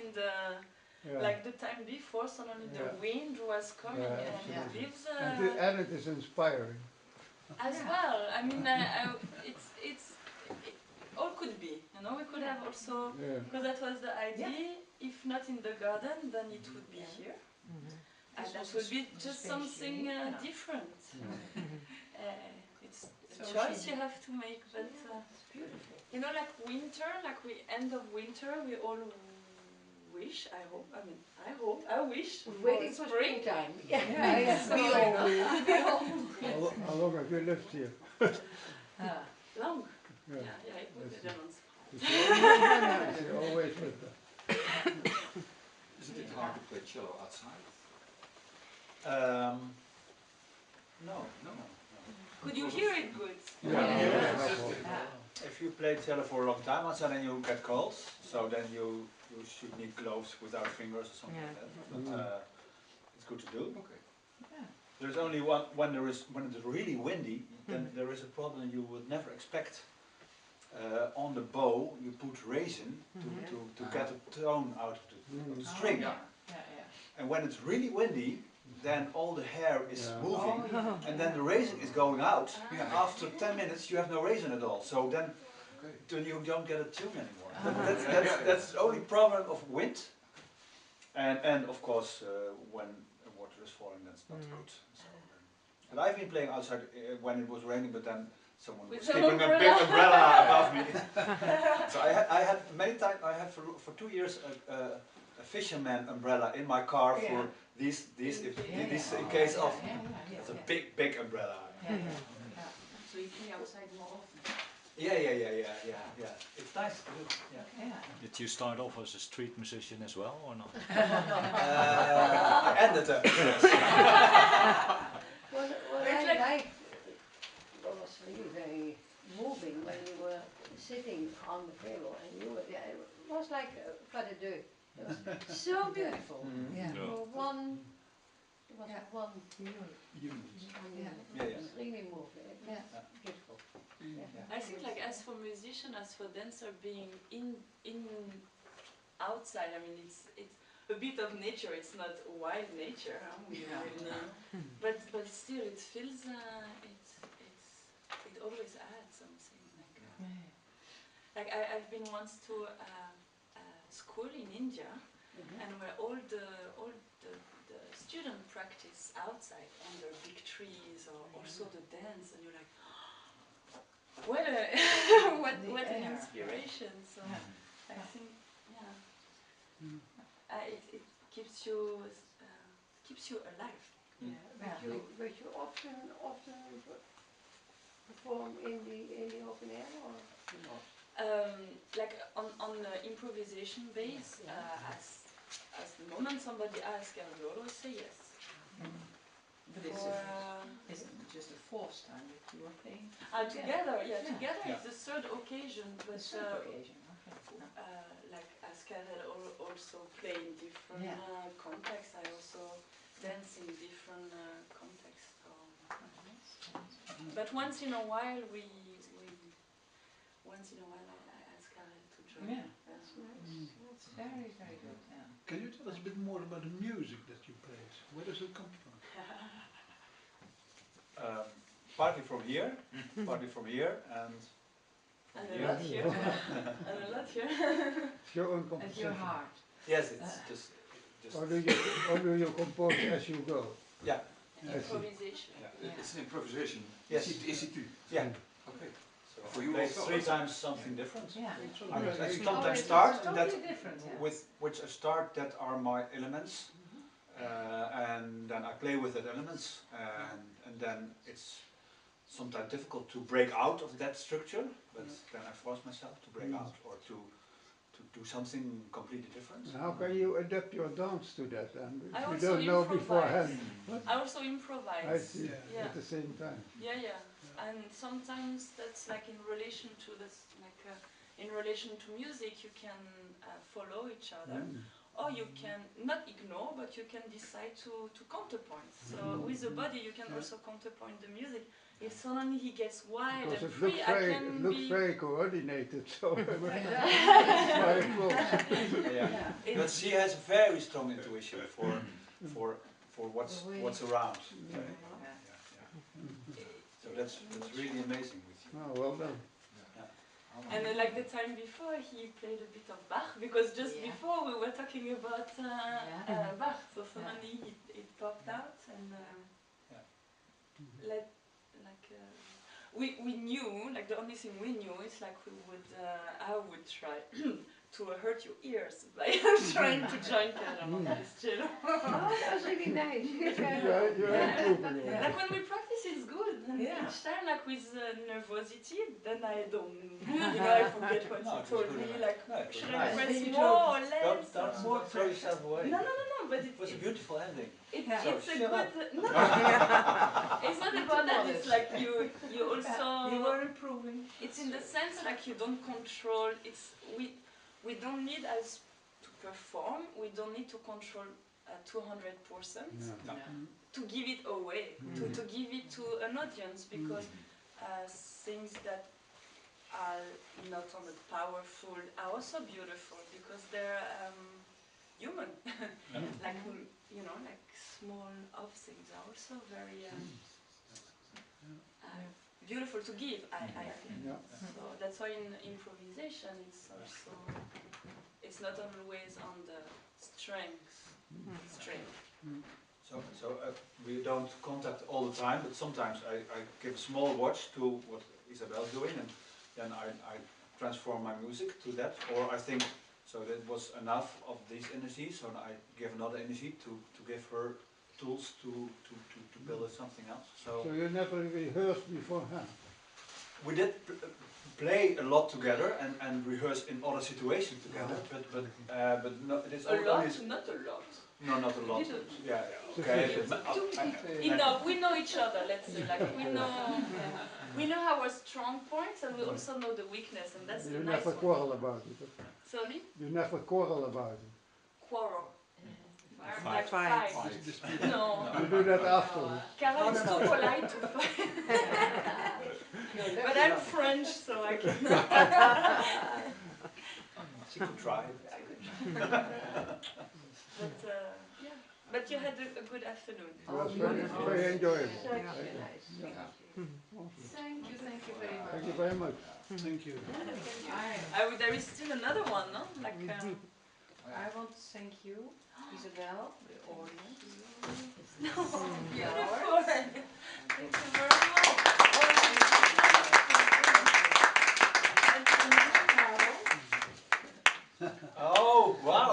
in the like the time before, suddenly the wind was coming and it leaves. And it is inspiring. As well, I mean, it all could be, you know. We could have also, because that was the idea. If not in the garden, then it would be here, and that would be just something different. It's a choice you have to make, but it's beautiful. you know, like winter, like we end of winter, we all wish. I hope. I mean, I wish. Waiting for springtime. So How long have you lived here? long. Yeah, I put it on spot. You always with them. Isn't it hard to play cello outside? No. Could you hear it good? If you play cello for a long time outside, then you get colds. So then you should need gloves without fingers or something like that. But it's good to do. Okay. There's only one when it's really windy. Then there is a problem you would never expect. On the bow, you put resin to get a tone out of the string. And when it's really windy, then all the hair is moving, and then the resin is going out. After 10 minutes, you have no resin at all. So then you don't get a tune anymore. That's the only problem of wind. And of course, when water is falling, that's not good. So, and I've been playing outside when it was raining, but then someone was keeping a big umbrella above me. So I had many times. I had for 2 years a fisherman umbrella in my car for these in case of. It's a big umbrella. So you play outside more often. Yeah. It's nice to do. Did you start off as a street musician as well, or not? I ended up. What was really very moving when you were sitting on the pillow and you were there. It was like pas de deux. It was so beautiful. One unit. It was really moving. It was beautiful. I think, like, as for musician, as for dancer, being in outside, I mean, it's a bit of nature. It's not wild nature, but still, it feels it always adds something. Like I've been once to a school in India, and where all the students practice outside under big trees, or also the dance, and you're like, what an inspiration. So I think, it keeps you alive. But you often perform in the open air, or not? Like on the improvisation base, as the moment somebody asks, I will always say yes. But is it just the fourth time that you are playing? Together it's the third occasion, but like as Carel also play in different contexts, I also dance in different contexts. But once in a while I ask Carel to join. Yeah, that's nice. That's very, very good. Can you tell us a bit more about the music that you play? Where does it come from? Partly from here, and a lot here, and a lot here. It's your own At composition. your heart. yes, it's just. Or do you compose as you go? Yeah. Improvisation. It's an improvisation. Yes. Is it too? Yeah. Okay. So For you play also, 3 times something different. Yeah. I sometimes start and totally different. with which I start that are my elements, and then I play with the elements, and then it's sometimes difficult to break out of that structure, but then I force myself to break out or to do something completely different. And how can you adapt your dance to that? And I if you also don't know improvise. beforehand. I also improvise. I see. Yeah. At the same time. Yeah. And sometimes that's like in relation to this, like in relation to music, you can follow each other, or you can not ignore, but you can decide to counterpoint. So with the body, you can also counterpoint the music. If suddenly he gets wide Because and it free, it looks very coordinated, so it's very close. Yeah. But she has a very strong intuition for what's around. So that's really amazing with you. Oh, well done. And like the time before, he played a bit of Bach, because just before we were talking about Bach, so suddenly it popped out, and we knew, like the only thing we knew is like I would try to hurt your ears by trying to join Carel on this cello. Oh, that was really nice. You're improving. Like when we practice, it's good. And each time, like with nervosity, then I don't, I forget what you told me. Like, should I press more or less? Don't throw yourself away. No, but it was a beautiful ending. It's a good. No, it's not about that. It's like you also. You were improving. It's in the sense like you don't control. We don't need as to perform. We don't need to control 200%. No. To give it away, to give it to an audience, because things that are not only powerful are also beautiful, because they're human. Like, like small things are also very beautiful to give, I think. So that's why in improvisation it's not always on the strength. So we don't contact all the time, but sometimes I give a small watch to what Isabelle's doing, and then I transform my music to that, or I think, so that was enough of these energies, so I give another energy to give her tools to build something else. So you never rehearsed beforehand? we did play a lot together and rehearse in other situations together, but no, it's not a lot. No, not a lot. Yeah, okay. Enough. We know each other. Let's say, like we know our strong points, and we also know the weakness, and that's the nice one. You never quarrel about it. Sorry? You never quarrel about it. Quarrel. Fight. No. You do that afterwards. Carel is too polite to fight. But I'm French, so I can. She could try. But you had a good afternoon. It was very enjoyable. Thank you very much. Thank you very much. Thank you. There is still another one, no? Like. I want to thank you, Isabelle, the audience. Beautiful. Thank you very much. Oh, wow!